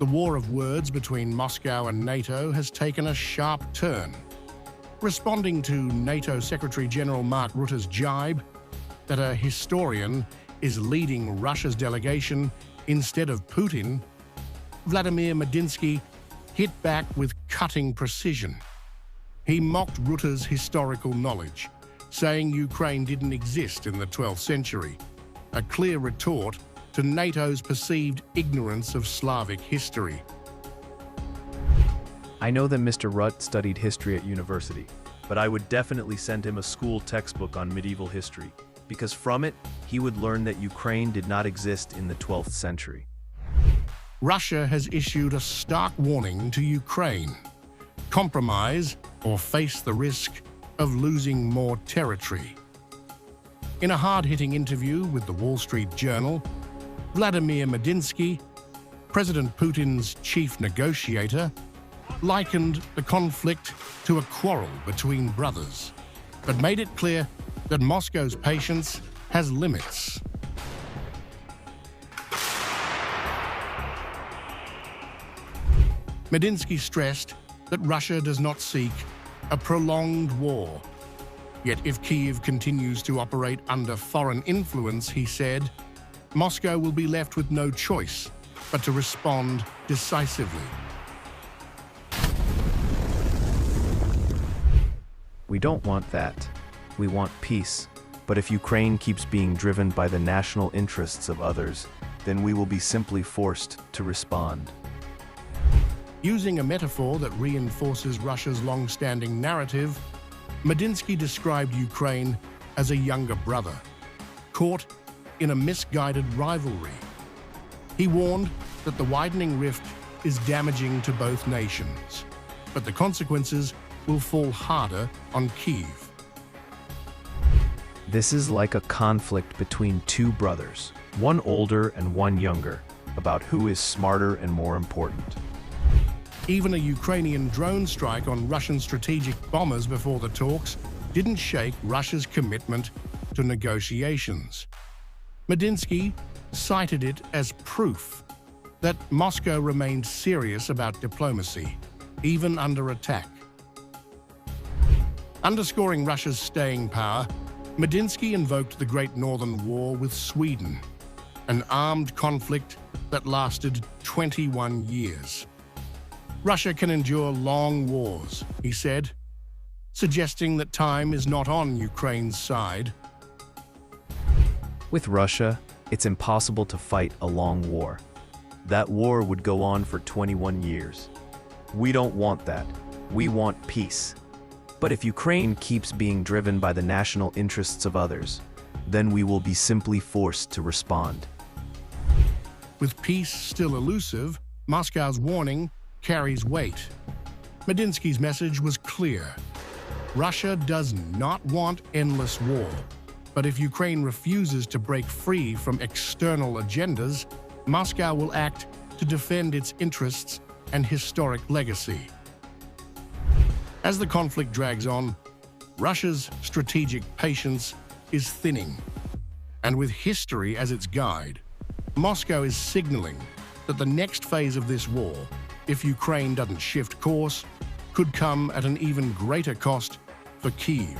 The war of words between Moscow and NATO has taken a sharp turn. Responding to NATO Secretary General Mark Rutte's jibe that a historian is leading Russia's delegation instead of Putin, Vladimir Medinsky hit back with cutting precision. He mocked Rutte's historical knowledge, saying Ukraine didn't exist in the 12th century, a clear retort to NATO's perceived ignorance of Slavic history. I know that Mr. Rutte studied history at university, but I would definitely send him a school textbook on medieval history, because from it, he would learn that Ukraine did not exist in the 12th century. Russia has issued a stark warning to Ukraine: compromise or face the risk of losing more territory. In a hard-hitting interview with the Wall Street Journal, Vladimir Medinsky, President Putin's chief negotiator, likened the conflict to a quarrel between brothers, but made it clear that Moscow's patience has limits. Medinsky stressed that Russia does not seek a prolonged war. Yet if Kyiv continues to operate under foreign influence, he said, Moscow will be left with no choice but to respond decisively. We don't want that. We want peace. But if Ukraine keeps being driven by the national interests of others, then we will be simply forced to respond. Using a metaphor that reinforces Russia's long-standing narrative, Medinsky described Ukraine as a younger brother, caught in a misguided rivalry. He warned that the widening rift is damaging to both nations, but the consequences will fall harder on Kyiv. This is like a conflict between two brothers, one older and one younger, about who is smarter and more important. Even a Ukrainian drone strike on Russian strategic bombers before the talks didn't shake Russia's commitment to negotiations. Medinsky cited it as proof that Moscow remained serious about diplomacy, even under attack. Underscoring Russia's staying power, Medinsky invoked the Great Northern War with Sweden, an armed conflict that lasted 21 years. Russia can endure long wars, he said, suggesting that time is not on Ukraine's side. With Russia, it's impossible to fight a long war. That war would go on for 21 years. We don't want that. We want peace. But if Ukraine keeps being driven by the national interests of others, then we will be simply forced to respond. With peace still elusive, Moscow's warning carries weight. Medinsky's message was clear. Russia does not want endless war, but if Ukraine refuses to break free from external agendas, Moscow will act to defend its interests and historic legacy. As the conflict drags on, Russia's strategic patience is thinning, and with history as its guide, Moscow is signaling that the next phase of this war, if Ukraine doesn't shift course, could come at an even greater cost for Kyiv.